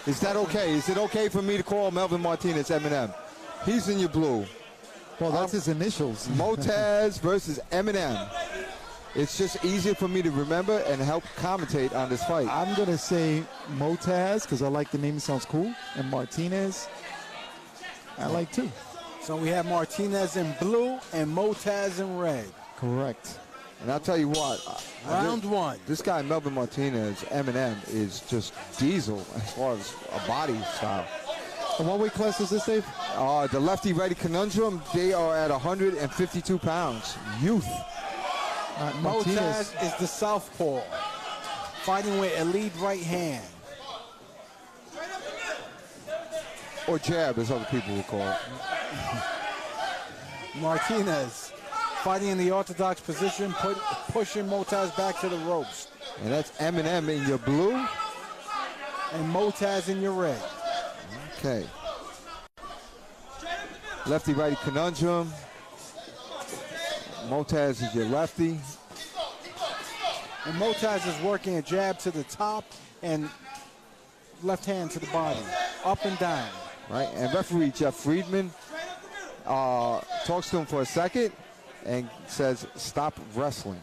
Is that okay? Is it okay for me to call Melvin Martinez Eminem? He's in your blue. Well, that's his initials. Motaz versus Eminem. It's just easier for me to remember and help commentate on this fight. I'm going to say Motaz because I like the name. It sounds cool. And Martinez, I like too. So we have Martinez in blue and Motaz in red. Correct. And I'll tell you what. Round one. This guy, Melvin Martinez, Eminem, is just diesel as far as a body style. And what weight class is this, Dave? The lefty-righty conundrum, they are at 152 pounds. Youth. Motaz is the southpaw, fighting with elite right hand. Or jab, as other people would call it. Martinez fighting in the orthodox position, pushing Motaz back to the ropes. And that's Eminem in your blue. And Motaz in your red. Okay. Lefty-righty conundrum. Motaz is your lefty. And Motaz is working a jab to the top and left hand to the body, up and down. Right, and referee Jeff Friedman talks to him for a second and says, "Stop wrestling."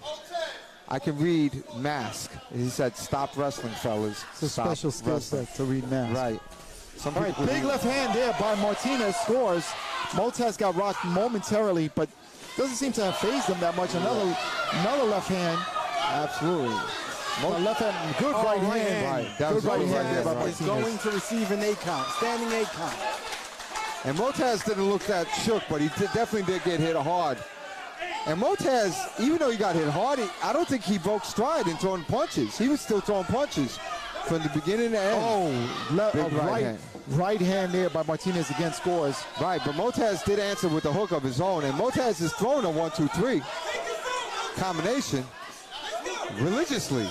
I can read mask. He said, "Stop wrestling, fellas." It's a special skill set to read mask. Right. All right, big left hand there by Martinez scores. Motaz got rocked momentarily, but doesn't seem to have phased him that much. Another left hand. Absolutely. Left hand, good right hand. Right. That good was right good hand right there by hand. He's Martinez. going to receive an 8 count, standing 8 count. And Motaz didn't look that shook, but he definitely did get hit hard. And Motaz, even though he got hit hard, I don't think he broke stride in throwing punches. He was still throwing punches from the beginning to end. Right hand there by Martinez again scores. Right, but Motaz did answer with a hook of his own, and Motaz is throwing a 1-2-3 combination religiously.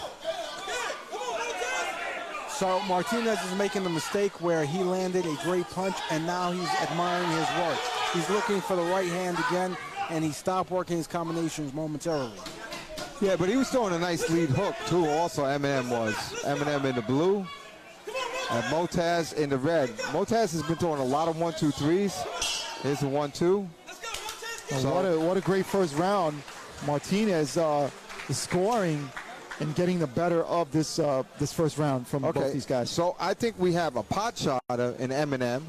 So Martinez is making a mistake where he landed a great punch, and now he's admiring his work. He's looking for the right hand again, and he stopped working his combinations momentarily. Yeah, but he was throwing a nice lead hook, too, also Eminem was. Eminem in the blue, and Motaz in the red. Motaz has been throwing a lot of 1-2-3s. Here's the 1-2. So what a great first round. Martinez is scoring and getting the better of this first round from both these guys. So I think we have a pot shotter in Eminem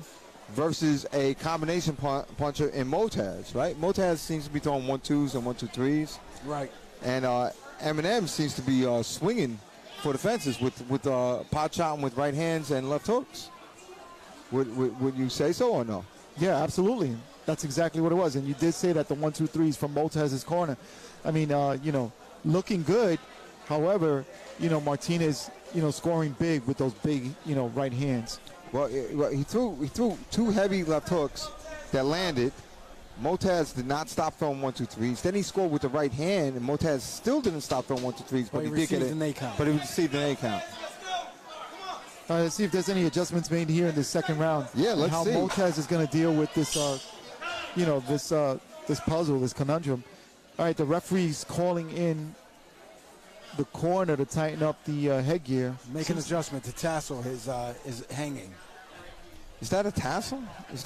versus a combination puncher in Motaz, right? Motaz seems to be throwing 1-2s and 1-2-3s. Right. And Eminem seems to be swinging for the fences with pot shotting with right hands and left hooks. Would you say so or no? Yeah, absolutely. That's exactly what it was. And you did say that the 1-2-3s from Motaz's corner. I mean, looking good. However, Martinez, scoring big with those big, right hands. Well, he threw 2 heavy left hooks that landed. Motaz did not stop throwing 1-2-3s. Then he scored with the right hand, and Motaz still didn't stop throwing 1-2-3s, but he did get it. But he received an 8 count. Let's see if there's any adjustments made here in this second round. Yeah, let's see how Motaz is going to deal with this, this puzzle, this conundrum. All right, the referee's calling in the corner to tighten up the headgear. Make an adjustment. The tassel is hanging. Is that a tassel? Is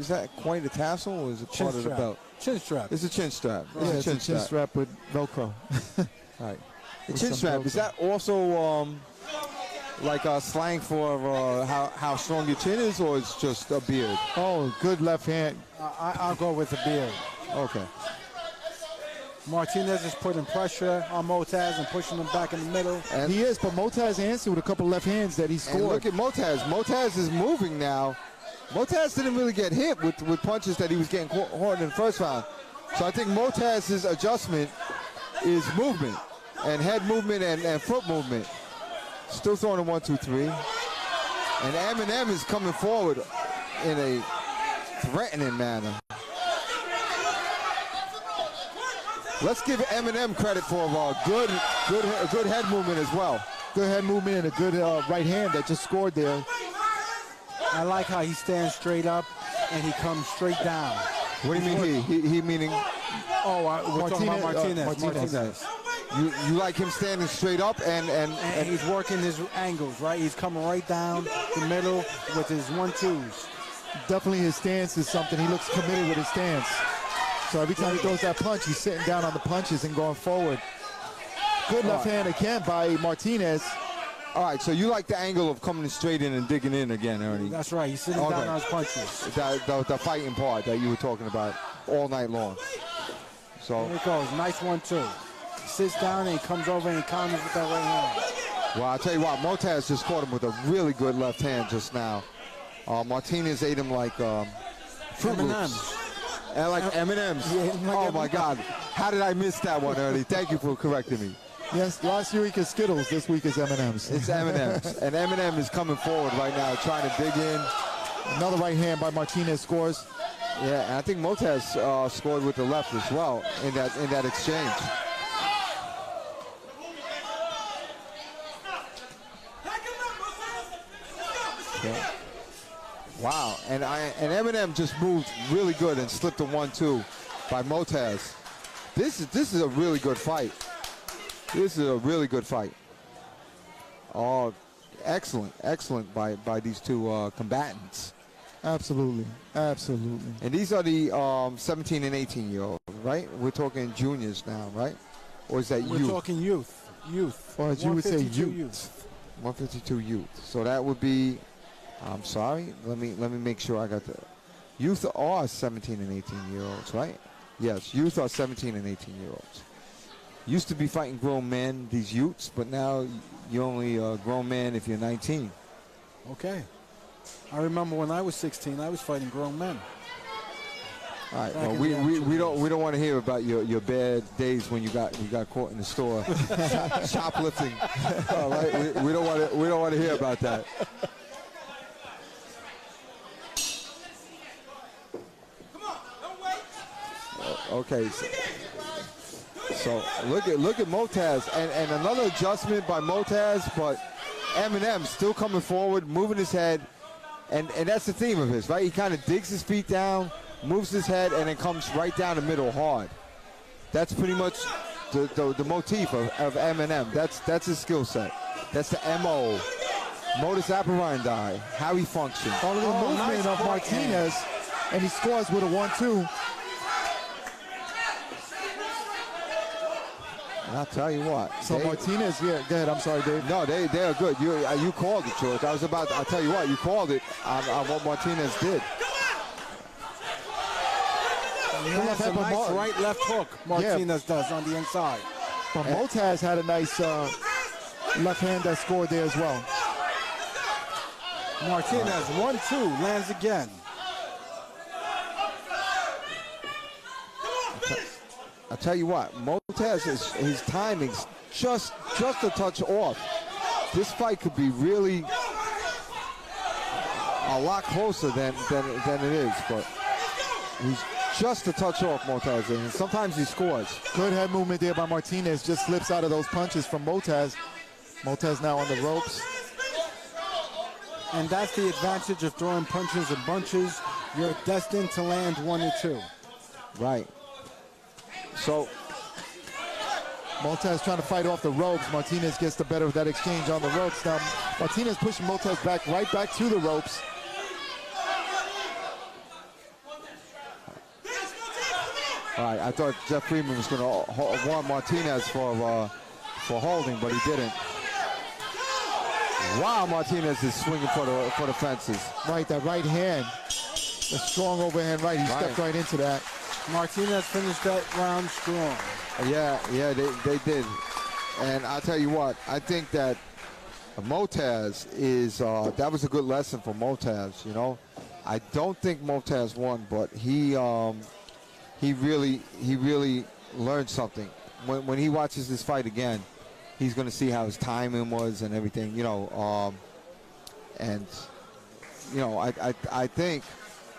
that quite a tassel, or is it part of the belt? Chin strap. It's a chin strap. It's a chin strap with Velcro. Right. The chin strap, is that also like slang for how strong your chin is, or it's just a beard? Oh, good left hand. I'll go with the beard. Okay. Martinez is putting pressure on Motaz and pushing him back in the middle. And he is, but Motaz answered with a couple left hands that he scored. And look at Motaz. Motaz is moving now. Motaz didn't really get hit with punches that he was getting hard in the first round. So I think Motaz's adjustment is movement, and head movement and foot movement. Still throwing a 1-2-3. And Eminem is coming forward in a threatening manner. Let's give Eminem credit for a good head movement as well. Good head movement and a good right hand that just scored there. I like how he stands straight up and he comes straight down. What do you mean he meaning? Oh, we're talking about Martinez. Martinez. You like him standing straight up and he's working his angles, right? He's coming right down the middle with his 1-2s. Definitely his stance is something. He looks committed with his stance. So every time he throws that punch, he's sitting down on the punches and going forward. Good left hand again by Martinez. All right, so you like the angle of coming straight in and digging in again, Ernie. That's right. He's sitting down on his punches. The fighting part that you were talking about all night long. So here it goes. Nice 1-2. He sits down and he comes over and he counters with that right hand. Well, I'll tell you what, Motaz just caught him with a really good left hand just now. Martinez ate him like Fruit Loops. And like M&M's. Oh, my God. How did I miss that one, Ernie? Thank you for correcting me. Yes, last week is Skittles. This week is M&M's. It's M&M's. And M&M is coming forward right now, trying to dig in. Another right hand by Martinez scores. Yeah, and I think Motaz scored with the left as well in that exchange. Yeah. Wow, and M&M just moved really good and slipped a 1-2 by Motaz. This is a really good fight. This is a really good fight. Oh, excellent by these two combatants. Absolutely. And these are the 17 and 18-year-olds, right? We're talking juniors now, right? Or is that youth? We're talking youth. Or as you would say, youth. 152 youth. So that would be. I'm sorry. Let me make sure I got the. Youth are 17 and 18-year-olds, right? Yes, youth are 17 and 18-year-olds. Used to be fighting grown men, these youths, but now you're only a grown man if you're 19. Okay. I remember when I was 16, I was fighting grown men. All right. Well, we don't want to hear about your bad days when you got caught in the store shoplifting. All right. We don't want to hear about that. Okay, so look at Motaz and another adjustment by Motaz, but M&M still coming forward, moving his head, and that's the theme of his, right? He kind of digs his feet down, moves his head, and then comes right down the middle hard. That's pretty much the motif of M&M. That's his skill set. That's the MO, modus operandi, how he functions. Follow the movement of Martinez, and he scores with a 1-2. And I'll tell you what. So Martinez, yeah, go ahead. I'm sorry, Dave. No, they are good. You called it, George. I'll tell you what, you called it on what Martinez did. That's a nice right-left hook Martinez does on the inside. But Motaz had a nice left hand that scored there as well. Martinez, 1-2, lands again. I'll tell you what, Motaz, his timing's just a touch off. This fight could be really a lot closer than it is, but he's just a touch off Motaz, and sometimes he scores. Good head movement there by Martinez, just slips out of those punches from Motaz. Motaz now on the ropes. And that's the advantage of throwing punches and bunches. You're destined to land 1 or 2. Right. So Motaz trying to fight off the ropes. Martinez gets the better of that exchange on the ropes. Now Martinez pushing Motaz right back to the ropes. All right, I thought Jeff Freeman was going to warn Martinez for holding, but he didn't. Wow, Martinez is swinging for the fences. Right, that right hand, the strong overhand right. He stepped right into that. Martinez finished that round strong. Yeah, they did. And I'll tell you what, I think that Motaz is, that was a good lesson for Motaz, you know. I don't think Motaz won, but he really learned something. When he watches this fight again, he's going to see how his timing was and everything, you know. And, you know, I think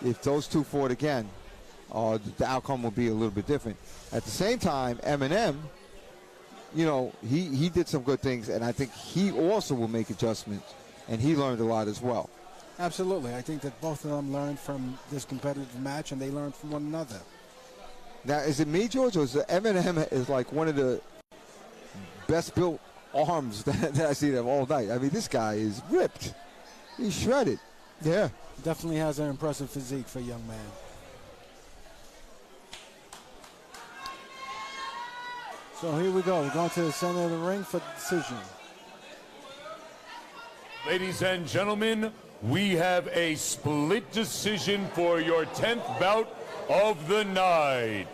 if those two fought again, the outcome will be a little bit different. At the same time, M&M, you know, he did some good things, and I think he also will make adjustments, and he learned a lot as well. Absolutely. I think that both of them learned from this competitive match, and they learned from one another. Now, is it me, George, or is M&M is like one of the best built arms that I see them all night. I mean, this guy is ripped. He's shredded. Yeah. Definitely has an impressive physique for a young man. So here we go. We're going to the center of the ring for the decision. Ladies and gentlemen, we have a split decision for your 10th bout of the night.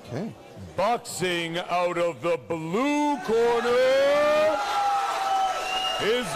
Okay. Boxing out of the blue corner is